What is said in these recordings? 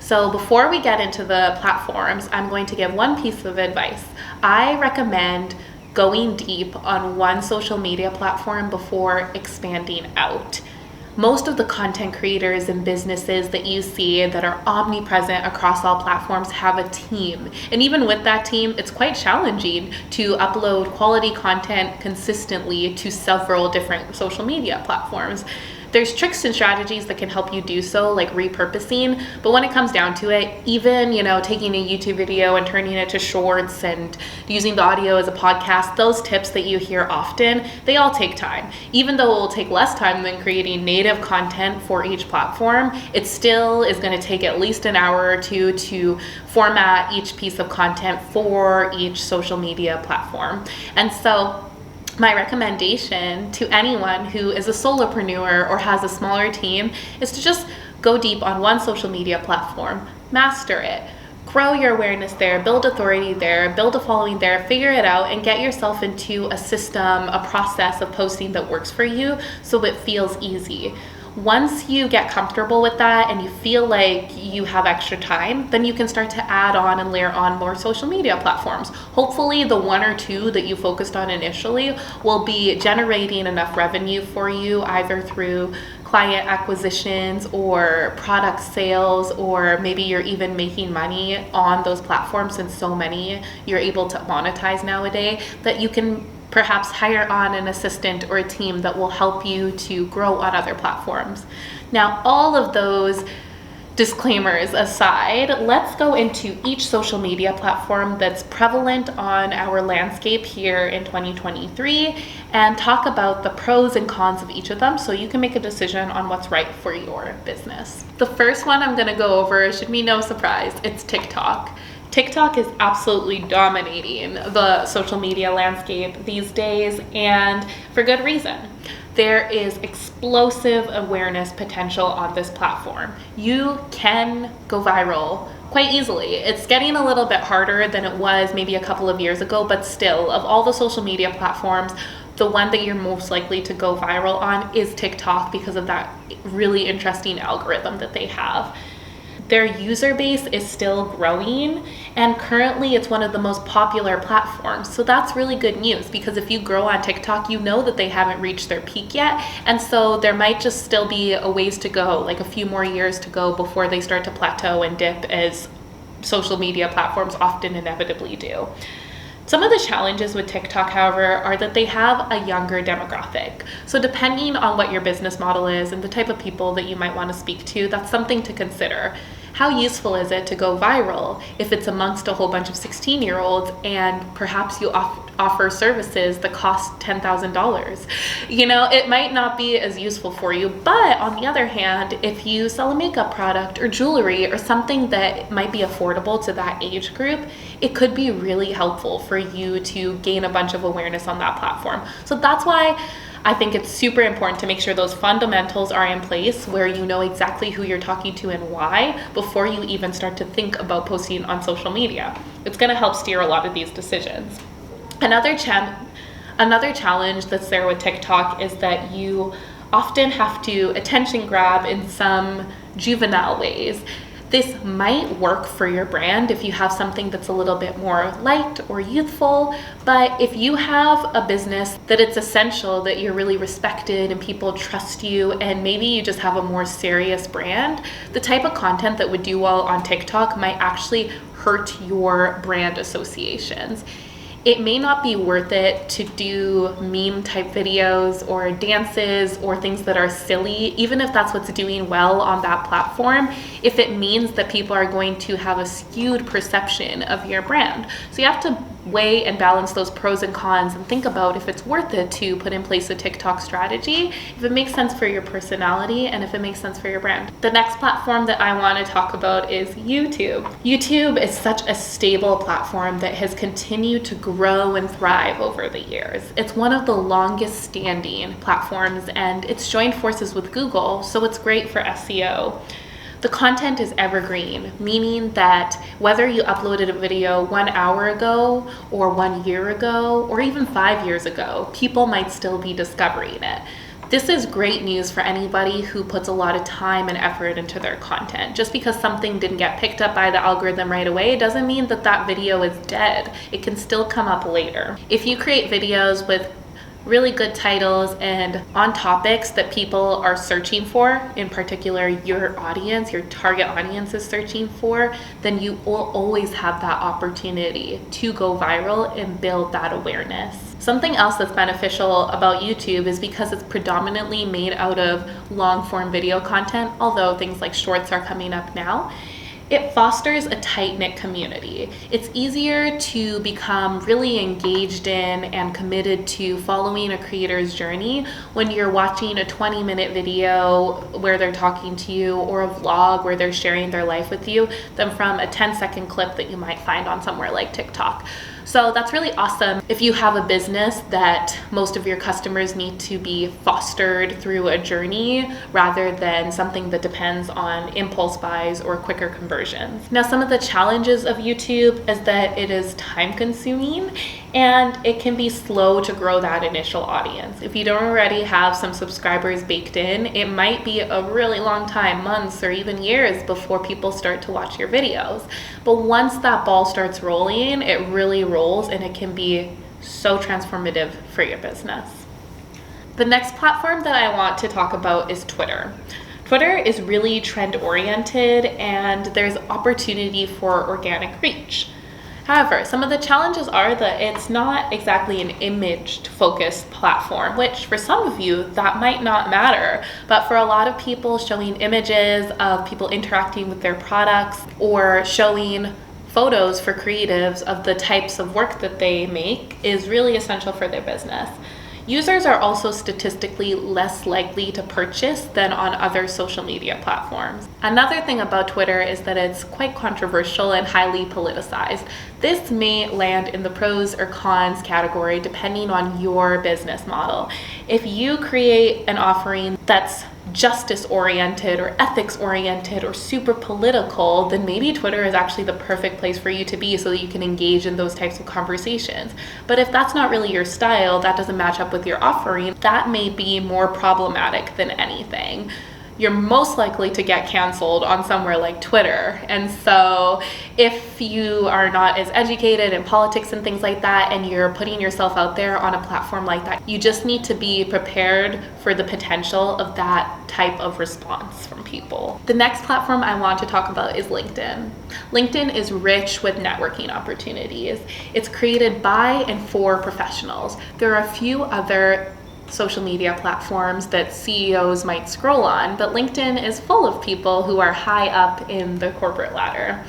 So before we get into the platforms, I'm going to give one piece of advice. I recommend going deep on one social media platform before expanding out. Most of the content creators and businesses that you see that are omnipresent across all platforms have a team. And even with that team, it's quite challenging to upload quality content consistently to several different social media platforms. There's tricks and strategies that can help you do so, like repurposing, but when it comes down to it, even, taking a YouTube video and turning it to shorts and using the audio as a podcast, those tips that you hear often, they all take time. Even though it will take less time than creating native content for each platform, it still is going to take at least an hour or two to format each piece of content for each social media platform. And so my recommendation to anyone who is a solopreneur or has a smaller team is to just go deep on one social media platform, master it, grow your awareness there, build authority there, build a following there, figure it out, and get yourself into a system, a process of posting that works for you so it feels easy. Once you get comfortable with that and you feel like you have extra time, then you can start to add on and layer on more social media platforms. Hopefully the one or two that you focused on initially will be generating enough revenue for you, either through client acquisitions or product sales, or maybe you're even making money on those platforms, since so many you're able to monetize nowadays, that you can perhaps hire on an assistant or a team that will help you to grow on other platforms. Now, all of those disclaimers aside, let's go into each social media platform that's prevalent on our landscape here in 2023 and talk about the pros and cons of each of them so you can make a decision on what's right for your business. The first one I'm going to go over should be no surprise. It's TikTok. TikTok is absolutely dominating the social media landscape these days, and for good reason. There is explosive awareness potential on this platform. You can go viral quite easily. It's getting a little bit harder than it was maybe a couple of years ago, but still, of all the social media platforms, the one that you're most likely to go viral on is TikTok because of that really interesting algorithm that they have. Their user base is still growing, and currently it's one of the most popular platforms. So that's really good news, because if you grow on TikTok, you know that they haven't reached their peak yet. And so there might just still be a ways to go, like a few more years to go before they start to plateau and dip, as social media platforms often inevitably do. Some of the challenges with TikTok, however, are that they have a younger demographic. So depending on what your business model is and the type of people that you might want to speak to, that's something to consider. How useful is it to go viral if it's amongst a whole bunch of 16-year-olds and perhaps you offer services that cost $10,000? It might not be as useful for you, but on the other hand, if you sell a makeup product or jewelry or something that might be affordable to that age group, it could be really helpful for you to gain a bunch of awareness on that platform. So that's why I think it's super important to make sure those fundamentals are in place, where you know exactly who you're talking to and why before you even start to think about posting on social media. It's going to help steer a lot of these decisions. Another challenge that's there with TikTok is that you often have to attention grab in some juvenile ways. This might work for your brand if you have something that's a little bit more light or youthful, but if you have a business that it's essential that you're really respected and people trust you, and maybe you just have a more serious brand, the type of content that would do well on TikTok might actually hurt your brand associations. It may not be worth it to do meme type videos or dances or things that are silly, even if that's what's doing well on that platform, if it means that people are going to have a skewed perception of your brand. So you have to weigh and balance those pros and cons and think about if it's worth it to put in place a TikTok strategy, if it makes sense for your personality, and if it makes sense for your brand. The next platform that I want to talk about is YouTube. YouTube is such a stable platform that has continued to grow and thrive over the years. It's one of the longest standing platforms, and it's joined forces with Google, so it's great for SEO. The content is evergreen, meaning that whether you uploaded a video 1 hour ago or 1 year ago or even 5 years ago, people might still be discovering it. This is great news for anybody who puts a lot of time and effort into their content. Just because something didn't get picked up by the algorithm right away doesn't mean that that video is dead. It can still come up later. If you create videos with really good titles and on topics that people are searching for, in particular your audience, your target audience is searching for, then you will always have that opportunity to go viral and build that awareness. Something else that's beneficial about YouTube is because it's predominantly made out of long form video content, although things like shorts are coming up now. It fosters a tight-knit community. It's easier to become really engaged in and committed to following a creator's journey when you're watching a 20-minute video where they're talking to you, or a vlog where they're sharing their life with you, than from a 10-second clip that you might find on somewhere like TikTok. So that's really awesome if you have a business that most of your customers need to be fostered through a journey rather than something that depends on impulse buys or quicker conversions. Now, some of the challenges of YouTube is that it is time consuming and it can be slow to grow that initial audience. If you don't already have some subscribers baked in, it might be a really long time, months or even years, before people start to watch your videos. But once that ball starts rolling, it really rolls and it can be so transformative for your business. The next platform that I want to talk about is Twitter. Twitter is really trend oriented and there's opportunity for organic reach. However, some of the challenges are that it's not exactly an image-focused platform, which for some of you, that might not matter. But for a lot of people, showing images of people interacting with their products or showing photos for creatives of the types of work that they make is really essential for their business. Users are also statistically less likely to purchase than on other social media platforms. Another thing about Twitter is that it's quite controversial and highly politicized. This may land in the pros or cons category depending on your business model. If you create an offering that's justice oriented or ethics oriented or super political, then maybe Twitter is actually the perfect place for you to be so that you can engage in those types of conversations. But if that's not really your style, that doesn't match up with your offering, that may be more problematic than anything. You're most likely to get canceled on somewhere like Twitter. And so if you are not as educated in politics and things like that, and you're putting yourself out there on a platform like that, you just need to be prepared for the potential of that type of response from people. The next platform I want to talk about is LinkedIn. LinkedIn is rich with networking opportunities. It's created by and for professionals. There are a few other social media platforms that CEOs might scroll on, but LinkedIn is full of people who are high up in the corporate ladder.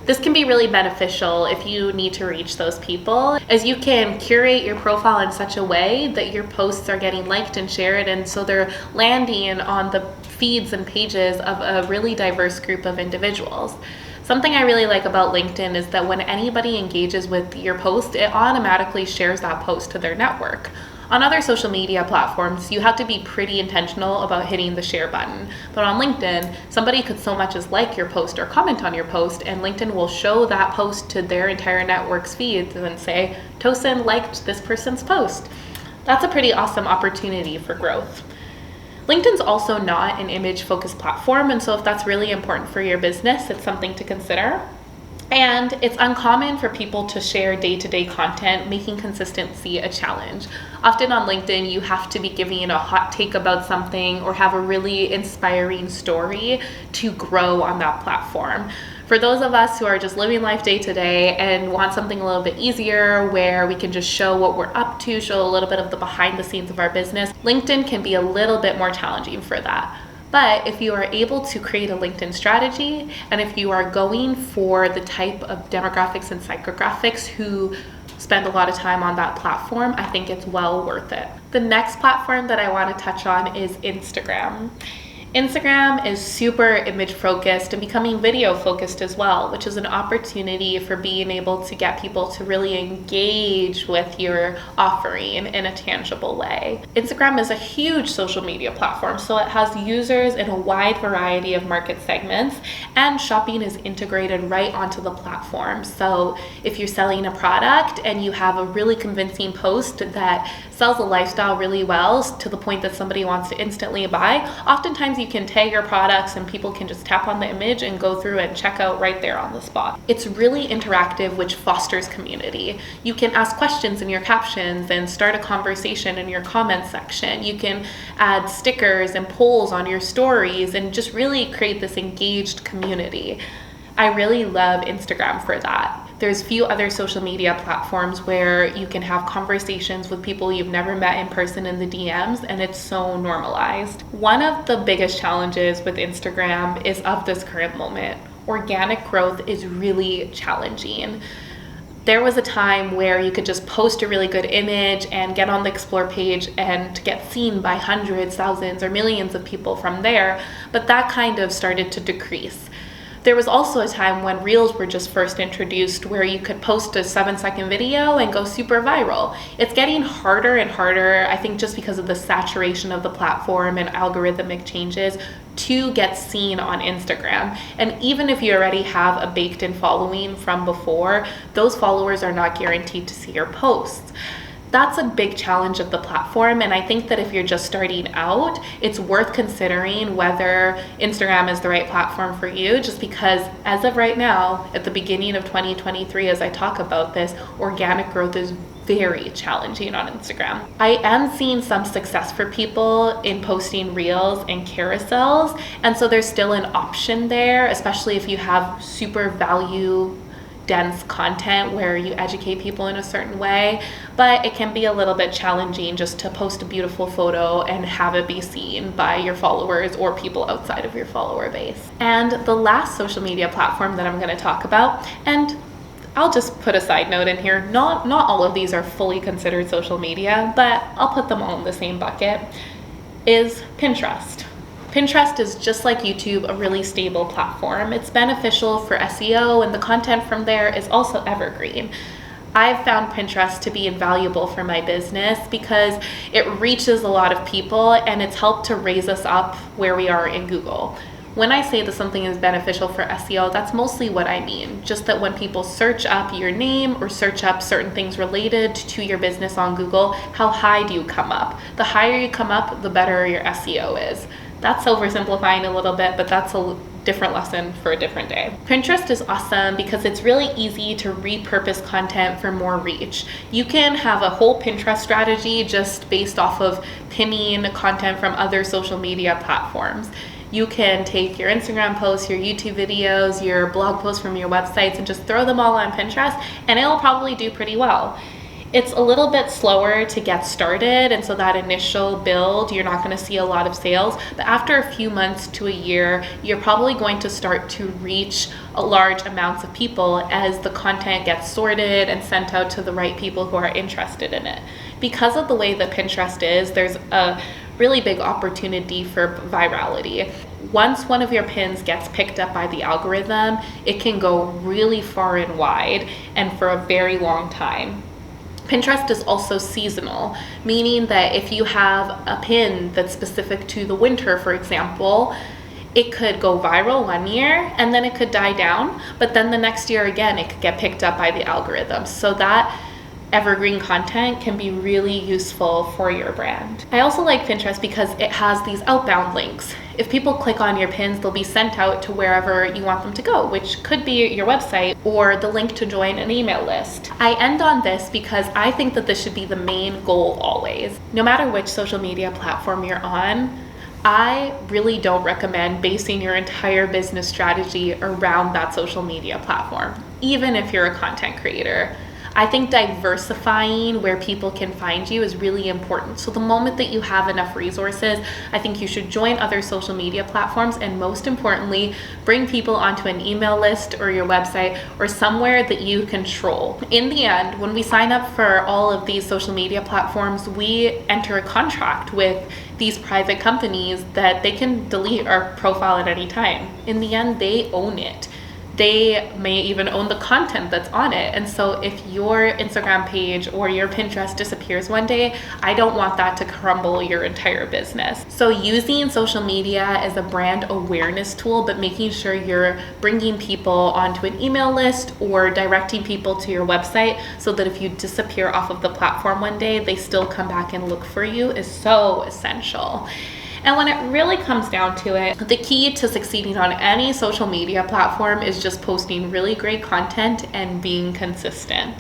This can be really beneficial if you need to reach those people, as you can curate your profile in such a way that your posts are getting liked and shared, and so they're landing on the feeds and pages of a really diverse group of individuals. Something I really like about LinkedIn is that when anybody engages with your post, it automatically shares that post to their network. On other social media platforms, you have to be pretty intentional about hitting the share button. But on LinkedIn, somebody could so much as like your post or comment on your post, and LinkedIn will show that post to their entire network's feeds and say, Tosin liked this person's post. That's a pretty awesome opportunity for growth. LinkedIn's also not an image-focused platform, and so if that's really important for your business, it's something to consider. And it's uncommon for people to share day-to-day content, making consistency a challenge. Often on LinkedIn, you have to be giving a hot take about something or have a really inspiring story to grow on that platform. For those of us who are just living life day to day and want something a little bit easier where we can just show what we're up to, show a little bit of the behind the scenes of our business, LinkedIn can be a little bit more challenging for that. But if you are able to create a LinkedIn strategy, and if you are going for the type of demographics and psychographics who spend a lot of time on that platform, I think it's well worth it. The next platform that I want to touch on is Instagram. Instagram is super image focused and becoming video focused as well, which is an opportunity for being able to get people to really engage with your offering in a tangible way. Instagram is a huge social media platform, so it has users in a wide variety of market segments, and shopping is integrated right onto the platform. So if you're selling a product and you have a really convincing post that sells a lifestyle really well to the point that somebody wants to instantly buy, oftentimes you can tag your products and people can just tap on the image and go through and check out right there on the spot. It's really interactive, which fosters community. You can ask questions in your captions and start a conversation in your comments section. You can add stickers and polls on your stories and just really create this engaged community. I really love Instagram for that. There's few other social media platforms where you can have conversations with people you've never met in person in the DMs, and it's so normalized. One of the biggest challenges with Instagram is of this current moment. Organic growth is really challenging. There was a time where you could just post a really good image and get on the explore page and get seen by hundreds, thousands, or millions of people from there, but that kind of started to decrease. There was also a time when Reels were just first introduced where you could post a 7-second video and go super viral. It's getting harder and harder, I think just because of the saturation of the platform and algorithmic changes, to get seen on Instagram. And even if you already have a baked-in following from before, those followers are not guaranteed to see your posts. That's a big challenge of the platform, and I think that if you're just starting out, it's worth considering whether Instagram is the right platform for you, just because as of right now, at the beginning of 2023, as I talk about this, organic growth is very challenging on Instagram. I am seeing some success for people in posting reels and carousels, and so there's still an option there, especially if you have super value dense content where you educate people in a certain way, but it can be a little bit challenging just to post a beautiful photo and have it be seen by your followers or people outside of your follower base. And the last social media platform that I'm going to talk about, and I'll just put a side note in here, not all of these are fully considered social media, but I'll put them all in the same bucket, is Pinterest. Pinterest is just like YouTube, a really stable platform. It's beneficial for SEO, and the content from there is also evergreen. I've found Pinterest to be invaluable for my business because it reaches a lot of people and it's helped to raise us up where we are in Google. When I say that something is beneficial for SEO, that's mostly what I mean. Just that when people search up your name or search up certain things related to your business on Google, how high do you come up? The higher you come up, the better your SEO is. That's oversimplifying a little bit, but that's a different lesson for a different day. Pinterest is awesome because it's really easy to repurpose content for more reach. You can have a whole Pinterest strategy just based off of pinning content from other social media platforms. You can take your Instagram posts, your YouTube videos, your blog posts from your websites and just throw them all on Pinterest, and it'll probably do pretty well. It's a little bit slower to get started, and so that initial build, you're not going to see a lot of sales, but after a few months to a year, you're probably going to start to reach a large amounts of people as the content gets sorted and sent out to the right people who are interested in it. Because of the way that Pinterest is, there's a really big opportunity for virality. Once one of your pins gets picked up by the algorithm, it can go really far and wide and for a very long time. Pinterest is also seasonal, meaning that if you have a pin that's specific to the winter, for example, it could go viral one year and then it could die down, but then the next year again, it could get picked up by the algorithm. So that evergreen content can be really useful for your brand. I also like Pinterest because it has these outbound links. If people click on your pins, they'll be sent out to wherever you want them to go, which could be your website or the link to join an email list. I end on this because I think that this should be the main goal always. No matter which social media platform you're on, I really don't recommend basing your entire business strategy around that social media platform, even if you're a content creator. I think diversifying where people can find you is really important. So the moment that you have enough resources, I think you should join other social media platforms, and most importantly, bring people onto an email list or your website or somewhere that you control. In the end, when we sign up for all of these social media platforms, we enter a contract with these private companies that they can delete our profile at any time. In the end, they own it. they may even own the content that's on it. And so if your Instagram page or your Pinterest disappears one day, I don't want that to crumble your entire business. So using social media as a brand awareness tool, but making sure you're bringing people onto an email list or directing people to your website so that if you disappear off of the platform one day, they still come back and look for you is so essential. And when it really comes down to it, the key to succeeding on any social media platform is just posting really great content and being consistent.